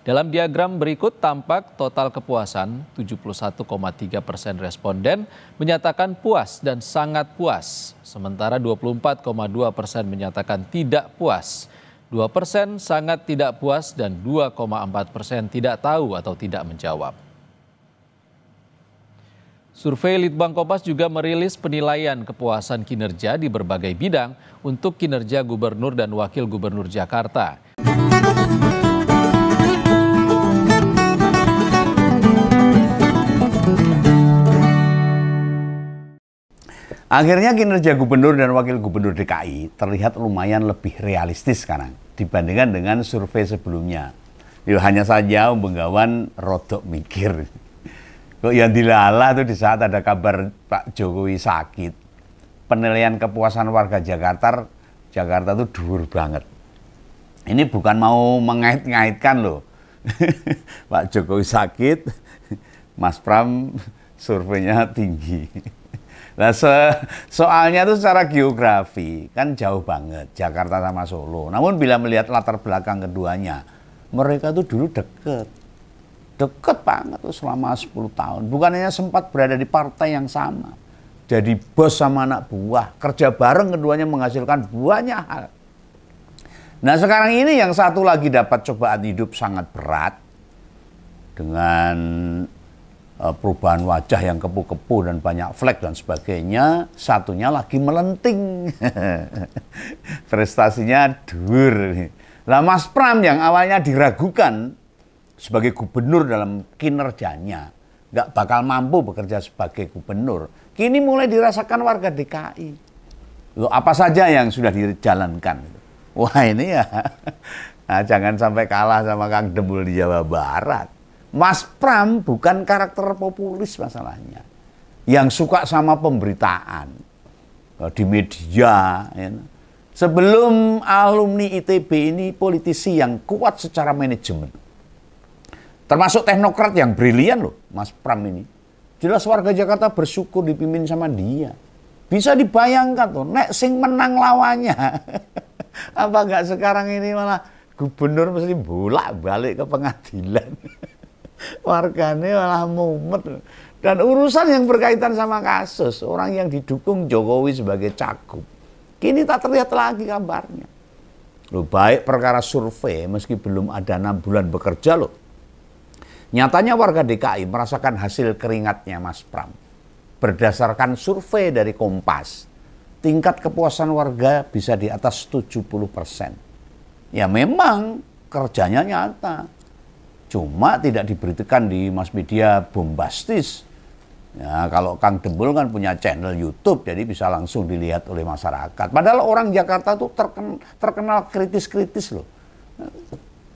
Dalam diagram berikut tampak total kepuasan 71,3% responden menyatakan puas dan sangat puas, sementara 24,2% menyatakan tidak puas, 2% sangat tidak puas dan 2,4% tidak tahu atau tidak menjawab. Survei Litbang Kompas juga merilis penilaian kepuasan kinerja di berbagai bidang untuk kinerja Gubernur dan Wakil Gubernur Jakarta. Akhirnya kinerja Gubernur dan Wakil Gubernur DKI terlihat lumayan lebih realistis sekarang dibandingkan dengan survei sebelumnya. Hanya saja Benggawan rodok mikir. Kok yang dilala tuh di saat ada kabar Pak Jokowi sakit. Penilaian kepuasan warga Jakarta tuh dhuwur banget. Ini bukan mau mengait-ngaitkan loh. Pak Jokowi sakit, Mas Pram surveinya tinggi. Nah, soalnya itu secara geografi kan jauh banget Jakarta sama Solo. Namun bila melihat latar belakang keduanya, mereka tuh dulu deket banget tuh selama 10 tahun. Bukan hanya sempat berada di partai yang sama, jadi bos sama anak buah, kerja bareng keduanya menghasilkan banyak hal. Nah sekarang ini yang satu lagi dapat cobaan hidup sangat berat dengan perubahan wajah yang kepu-kepu dan banyak flek dan sebagainya, satunya lagi melenting. Prestasinya dur. Lah Mas Pram yang awalnya diragukan sebagai gubernur dalam kinerjanya, nggak bakal mampu bekerja sebagai gubernur, kini mulai dirasakan warga DKI. Loh, apa saja yang sudah dijalankan? Wah ini ya, nah, jangan sampai kalah sama Kang Dembul di Jawa Barat. Mas Pram bukan karakter populis masalahnya, yang suka sama pemberitaan di media. Ya. Sebelum alumni ITB ini politisi yang kuat secara manajemen, termasuk teknokrat yang brilian loh, Mas Pram ini. Jelas warga Jakarta bersyukur dipimpin sama dia. Bisa dibayangkan tuh, nek sing menang lawannya. Apa enggak sekarang ini malah gubernur mesti bolak-balik ke pengadilan. Warganya malah mumet. Dan urusan yang berkaitan sama kasus orang yang didukung Jokowi sebagai cagup, kini tak terlihat lagi kabarnya. Loh, baik perkara survei meski belum ada 6 bulan bekerja loh. Nyatanya warga DKI merasakan hasil keringatnya Mas Pram. Berdasarkan survei dari Kompas, tingkat kepuasan warga bisa di atas 70%. Ya memang kerjanya nyata. Cuma tidak diberitakan di mass media bombastis. Ya, kalau Kang Dembul kan punya channel YouTube, jadi bisa langsung dilihat oleh masyarakat. Padahal orang Jakarta tuh terkenal kritis-kritis loh.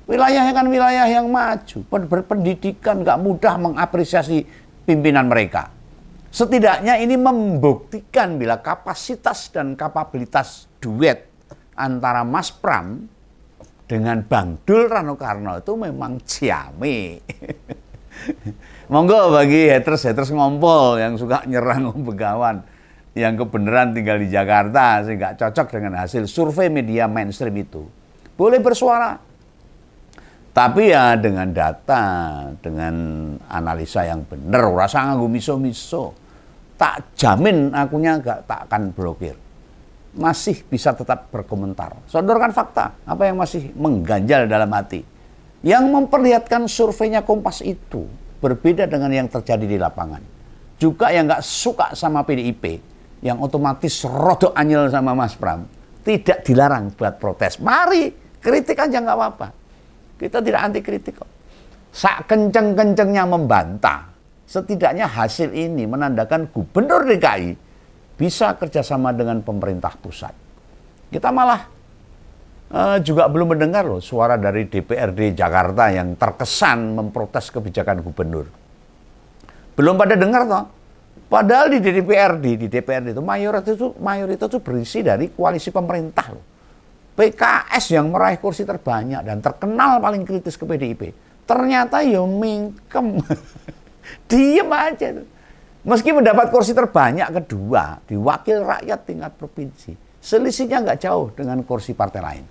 Wilayahnya kan wilayah yang maju, berpendidikan, nggak mudah mengapresiasi pimpinan mereka. Setidaknya ini membuktikan bila kapasitas dan kapabilitas duet antara Mas Pram dengan Bang Dul Rano Karno itu memang ciame. Monggo bagi haters ngompol yang suka nyerang Benggawan, yang kebenaran tinggal di Jakarta sehingga cocok dengan hasil survei media mainstream itu, boleh bersuara. Tapi ya dengan data, dengan analisa yang benar, rasa nganggo miso-miso. Tak jamin akunya tak akan blokir. Masih bisa tetap berkomentar. Sodorkan fakta, apa yang masih mengganjal dalam hati. Yang memperlihatkan surveinya Kompas itu berbeda dengan yang terjadi di lapangan. Juga yang nggak suka sama PDIP, yang otomatis rodok anyel sama Mas Pram, tidak dilarang buat protes. Mari, kritik aja nggak apa-apa. Kita tidak anti kritik kok. Sak kenceng-kencengnya membantah. Setidaknya hasil ini menandakan Gubernur DKI bisa kerjasama dengan pemerintah pusat. Kita malah juga belum mendengar loh suara dari DPRD Jakarta yang terkesan memprotes kebijakan gubernur. Belum pada dengar toh. Padahal di DPRD itu mayoritas itu berisi dari koalisi pemerintah loh. PKS yang meraih kursi terbanyak dan terkenal paling kritis ke PDIP. Ternyata ya mingkem. Diem aja tuh. Meski mendapat kursi terbanyak kedua di wakil rakyat tingkat provinsi, selisihnya nggak jauh dengan kursi partai lain.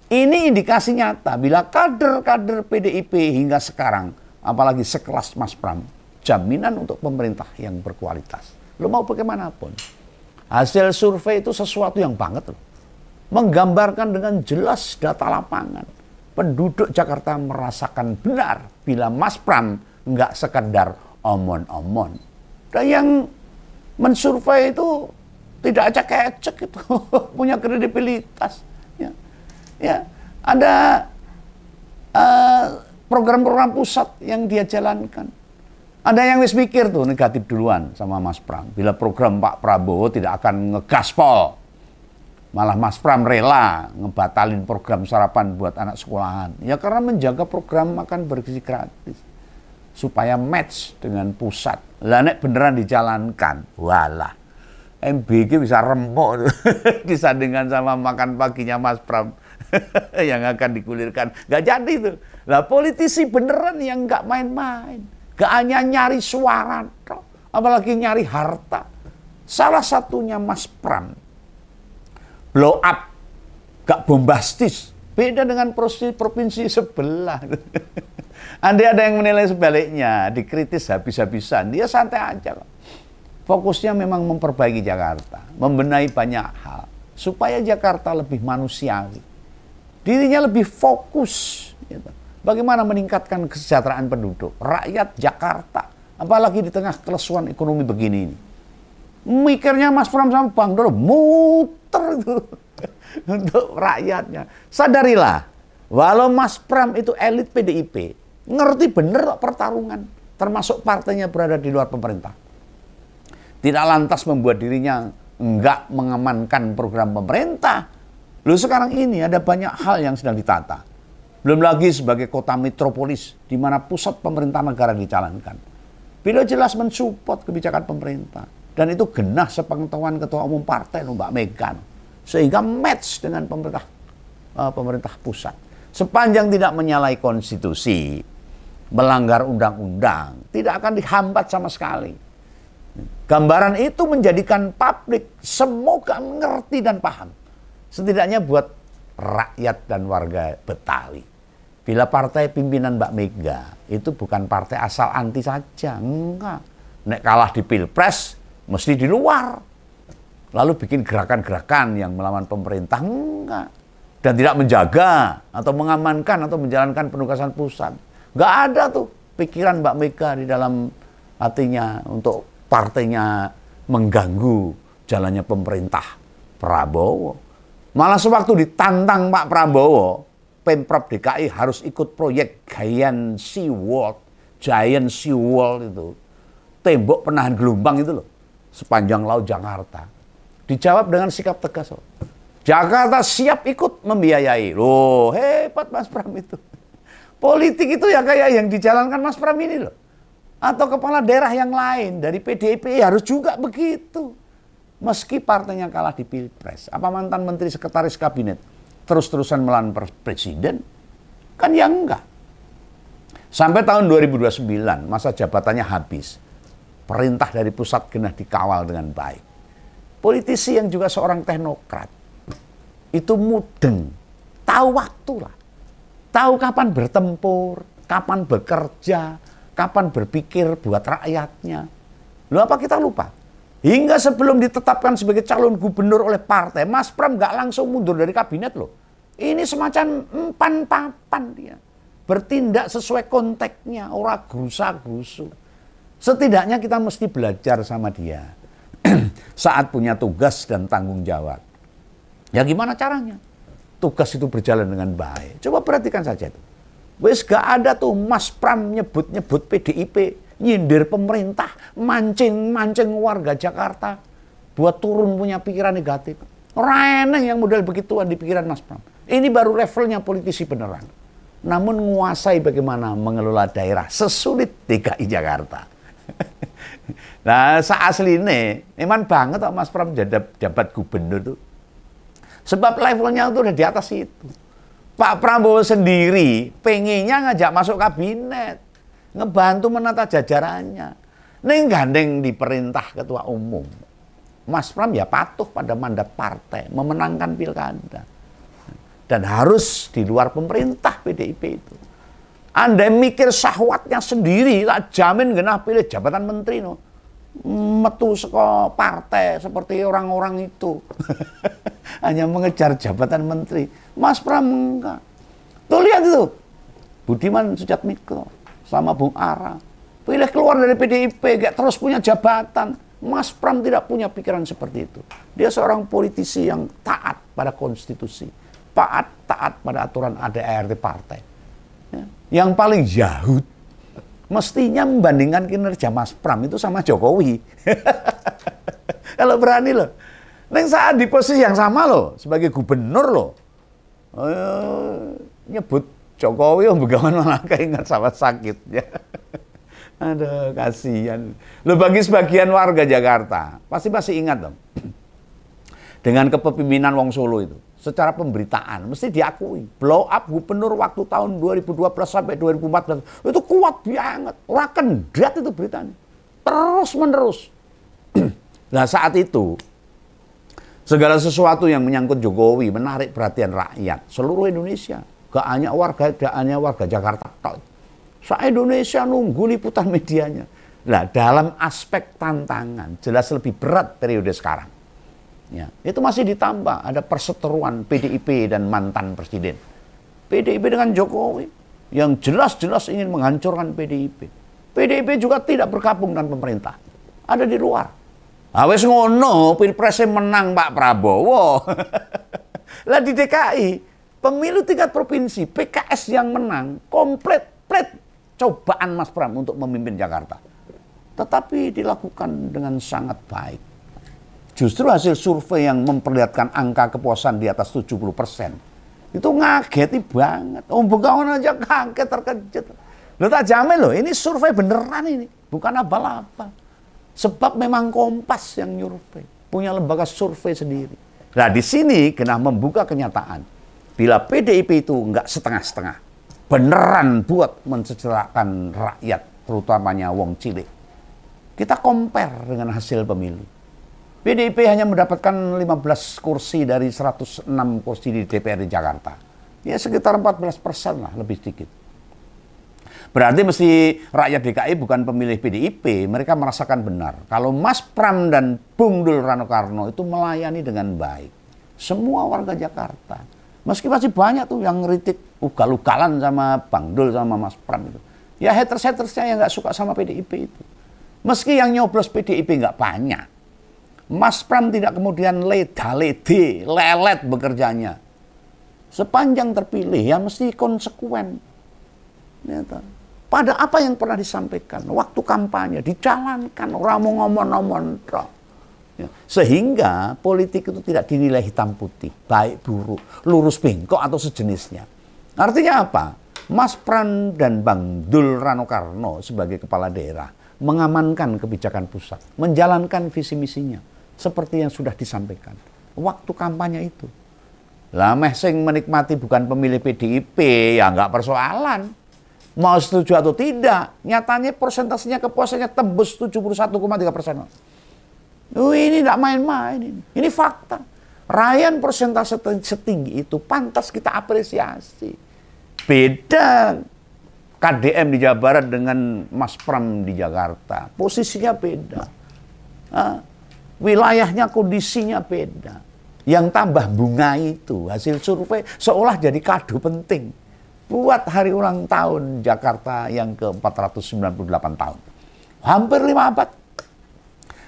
Ini indikasi nyata bila kader-kader PDIP hingga sekarang, apalagi sekelas Mas Pram, jaminan untuk pemerintah yang berkualitas. Lo mau bagaimanapun. Hasil survei itu sesuatu yang banget loh. Menggambarkan dengan jelas data lapangan. Penduduk Jakarta merasakan benar bila Mas Pram nggak sekedar omon-omon. Dan yang mensurvei itu tidak acak-acak itu punya kredibilitas. Ya, ada program-program pusat yang dia jalankan. Ada yang wis mikir tuh negatif duluan sama Mas Pram. Bila program Pak Prabowo tidak akan ngegaspol. Malah Mas Pram rela ngebatalin program sarapan buat anak sekolahan. Ya karena menjaga program makan bergizi gratis. Supaya match dengan pusat. Lah nek beneran dijalankan, walah. MBG bisa rempok disandingkan sama makan paginya Mas Pram. Yang akan digulirkan. Gak jadi itu. Lah politisi beneran yang gak main-main. Gak hanya nyari suara, apalagi nyari harta. Salah satunya Mas Pram. Blow up. Gak bombastis. Beda dengan provinsi sebelah. Andai ada yang menilai sebaliknya, dikritis habis-habisan, dia santai aja kok. Fokusnya memang memperbaiki Jakarta. Membenahi banyak hal. Supaya Jakarta lebih manusiawi. Dirinya lebih fokus. Gitu. Bagaimana meningkatkan kesejahteraan penduduk, rakyat Jakarta. Apalagi di tengah kelesuan ekonomi begini ini. Mikirnya Mas Pram sama Bang Dolo muter itu untuk rakyatnya. Sadarilah, walau Mas Pram itu elit PDIP, ngerti bener pertarungan, termasuk partainya berada di luar pemerintah. Tidak lantas membuat dirinya enggak mengamankan program pemerintah. Lalu sekarang ini ada banyak hal yang sedang ditata. Belum lagi sebagai kota metropolis di mana pusat pemerintah negara dijalankan. Beliau jelas mensupport kebijakan pemerintah. Dan itu genah sepengetahuan Ketua Umum Partai Mbak Mega. Sehingga match dengan pemerintah pusat. Sepanjang tidak menyalahi konstitusi, melanggar undang-undang, tidak akan dihambat sama sekali. Gambaran itu menjadikan publik semoga mengerti dan paham. Setidaknya buat rakyat dan warga Betawi. Bila partai pimpinan Mbak Mega itu bukan partai asal anti saja. Enggak. Nek kalah di Pilpres, mesti di luar. Lalu bikin gerakan-gerakan yang melawan pemerintah. Enggak. Dan tidak menjaga atau mengamankan atau menjalankan penugasan pusat. Enggak ada tuh pikiran Mbak Mega di dalam hatinya untuk partainya mengganggu jalannya pemerintah Prabowo. Malah sewaktu ditantang Pak Prabowo, Pemprov DKI harus ikut proyek Giant Sea Wall itu. Tembok penahan gelombang itu loh, sepanjang laut Jakarta. Dijawab dengan sikap tegas. Jakarta siap ikut membiayai. Loh, hebat Mas Pram itu. Politik itu ya kayak yang dijalankan Mas Pram ini loh. Atau kepala daerah yang lain dari PDIP harus juga begitu. Meski partainya kalah di Pilpres, apa mantan Menteri Sekretaris Kabinet terus-terusan melawan Presiden? Kan ya enggak. Sampai tahun 2029, masa jabatannya habis. Perintah dari pusat genah dikawal dengan baik. Politisi yang juga seorang teknokrat, itu mudeng, tahu waktu lah. Tahu kapan bertempur, kapan bekerja, kapan berpikir buat rakyatnya. Loh apa kita lupa? Hingga sebelum ditetapkan sebagai calon gubernur oleh partai, Mas Pram nggak langsung mundur dari kabinet loh. Ini semacam empan-papan dia. Bertindak sesuai konteksnya, ora grusa-grusu. Setidaknya kita mesti belajar sama dia. Saat punya tugas dan tanggung jawab. Ya gimana caranya? Tugas itu berjalan dengan baik. Coba perhatikan saja tuh. Wes gak ada tuh Mas Pram nyebut-nyebut PDIP. Nyindir pemerintah, mancing warga Jakarta buat turun punya pikiran negatif. Reneng yang model begituan di pikiran Mas Pram. Ini baru levelnya politisi beneran. Namun menguasai bagaimana mengelola daerah sesulit DKI Jakarta. Nah, aslinya memang banget kok Mas Pram jabat gubernur tuh. Sebab levelnya itu udah di atas itu. Pak Prabowo sendiri pengennya ngajak masuk kabinet. Ngebantu menata jajarannya. Neng gandeng di perintah ketua umum. Mas Pram ya patuh pada mandat partai, memenangkan pilkada. Dan harus di luar pemerintah PDIP itu. Anda mikir syahwatnya sendiri, tak jamin genah pilih jabatan menteri no. Metu saka partai seperti orang-orang itu. Hanya mengejar jabatan menteri. Mas Pram enggak. Tuh lihat itu. Budiman Sujatmiko sama Bung Ara. Pilih keluar dari PDIP, gak terus punya jabatan. Mas Pram tidak punya pikiran seperti itu. Dia seorang politisi yang taat pada konstitusi. Taat pada aturan ADART partai. Ya. Yang paling yahud mestinya membandingkan kinerja Mas Pram itu sama Jokowi. Kalau berani loh. Neng saat di posisi yang sama loh, sebagai gubernur loh. Nyebut Jokowi Begawan malah keinget sama sakitnya. Aduh, kasihan. Loh, bagi sebagian warga Jakarta, pasti masih ingat dong. Dengan kepemimpinan Wong Solo itu, secara pemberitaan mesti diakui, blow up gubernur waktu tahun 2012 sampai 2014 itu kuat banget, ora kendrat itu beritanya, terus menerus. Nah saat itu segala sesuatu yang menyangkut Jokowi menarik perhatian rakyat seluruh Indonesia, gak hanya warga Jakarta, se-Indonesia nunggu liputan medianya. Nah dalam aspek tantangan jelas lebih berat periode sekarang. Ya, itu masih ditambah ada perseteruan PDIP dan mantan presiden. PDIP dengan Jokowi yang jelas-jelas ingin menghancurkan PDIP. PDIP juga tidak bergabung dengan pemerintah. Ada di luar. Wes ngono, pilpresnya menang Pak Prabowo. Lah di DKI, pemilu tingkat provinsi, PKS yang menang, komplit cobaan Mas Pram untuk memimpin Jakarta. Tetapi dilakukan dengan sangat baik. Justru hasil survei yang memperlihatkan angka kepuasan di atas 70%. Itu ngageti banget. Begawan aja kaget, terkejut. Lo tak jamin loh, ini survei beneran ini. Bukan abal-abal. Sebab memang Kompas yang nyurvei. Punya lembaga survei sendiri. Nah di sini kena membuka kenyataan. Bila PDIP itu enggak setengah-setengah. Beneran buat mensejahterakan rakyat. Terutamanya wong cilik. Kita compare dengan hasil pemilu. PDIP hanya mendapatkan 15 kursi dari 106 kursi di DPR di Jakarta. Ya sekitar 14% lah, lebih sedikit. Berarti mesti rakyat DKI bukan pemilih PDIP, mereka merasakan benar. Kalau Mas Pram dan Bung Dul Rano Karno itu melayani dengan baik. Semua warga Jakarta. Meski masih banyak tuh yang ngeritik ugal-ugalan sama Bang Dul sama Mas Pram itu. Ya haters-hatersnya yang nggak suka sama PDIP itu. Meski yang nyoblos PDIP nggak banyak. Mas Pram tidak kemudian leda-lede, lelet bekerjanya. Sepanjang terpilih ya mesti konsekuen. Pada apa yang pernah disampaikan, waktu kampanye dijalankan, orang mau ngomong-ngomong. Sehingga politik itu tidak dinilai hitam putih, baik buruk, lurus bengkok atau sejenisnya. Artinya apa? Mas Pram dan Bang Dul Rano Karno sebagai kepala daerah mengamankan kebijakan pusat, menjalankan visi misinya. Seperti yang sudah disampaikan waktu kampanye itu. Lah meh sing menikmati bukan pemilih PDIP ya nggak persoalan. Mau setuju atau tidak, nyatanya persentasenya kepuasannya tembus 71,3%. Ini tidak main-main ini. Ini fakta. Raihan persentase setinggi itu pantas kita apresiasi. Beda KDM di Jawa Barat dengan Mas Pram di Jakarta. Posisinya beda. Wilayahnya, kondisinya beda. Yang tambah bunga itu, hasil survei seolah jadi kado penting buat hari ulang tahun Jakarta yang ke-498 tahun. Hampir 5 abad.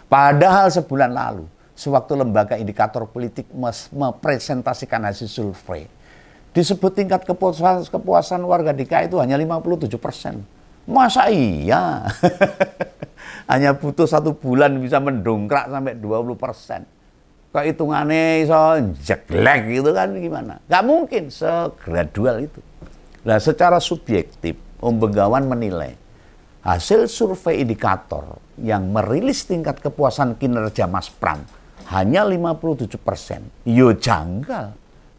Padahal sebulan lalu, sewaktu lembaga indikator politik mempresentasikan hasil survei, disebut tingkat kepuasan warga DKI itu hanya 57%. Masa iya? Hanya butuh 1 bulan bisa mendongkrak sampai 20%. Kok hitungannya iso jelek gitu kan gimana? Gak mungkin segradual itu. Nah secara subjektif, Om Begawan menilai hasil survei indikator yang merilis tingkat kepuasan kinerja Mas Pram hanya 57%. Yo janggal.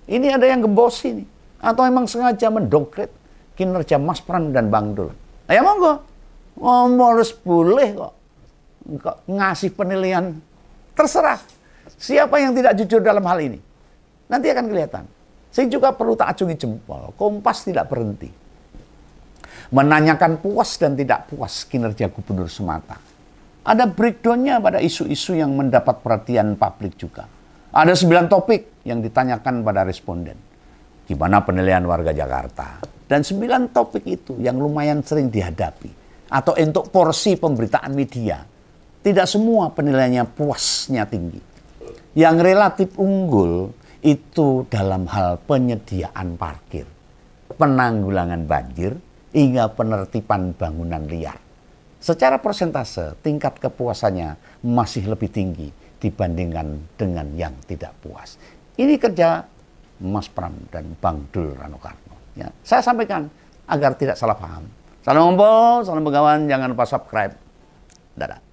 Ini ada yang gembosi nih. Atau emang sengaja mendongkret kinerja Mas Pram dan Bang Dul. Ya monggo. Harus boleh kok ngasih penilaian. Terserah siapa yang tidak jujur dalam hal ini. Nanti akan kelihatan. Saya juga perlu tak acungi jempol. Kompas tidak berhenti menanyakan puas dan tidak puas kinerja gubernur semata. Ada breakdown-nya pada isu-isu yang mendapat perhatian publik juga. Ada 9 topik yang ditanyakan pada responden. Gimana penilaian warga Jakarta? Dan 9 topik itu yang lumayan sering dihadapi. Atau untuk porsi pemberitaan media. Tidak semua penilaiannya puasnya tinggi. Yang relatif unggul itu dalam hal penyediaan parkir, penanggulangan banjir, hingga penertiban bangunan liar. Secara persentase, tingkat kepuasannya masih lebih tinggi dibandingkan dengan yang tidak puas. Ini kerja Mas Pram dan Bang Dul Rano Karno. Ya, saya sampaikan agar tidak salah paham. Salam ngompol, salam begawan, jangan lupa subscribe. Dadah.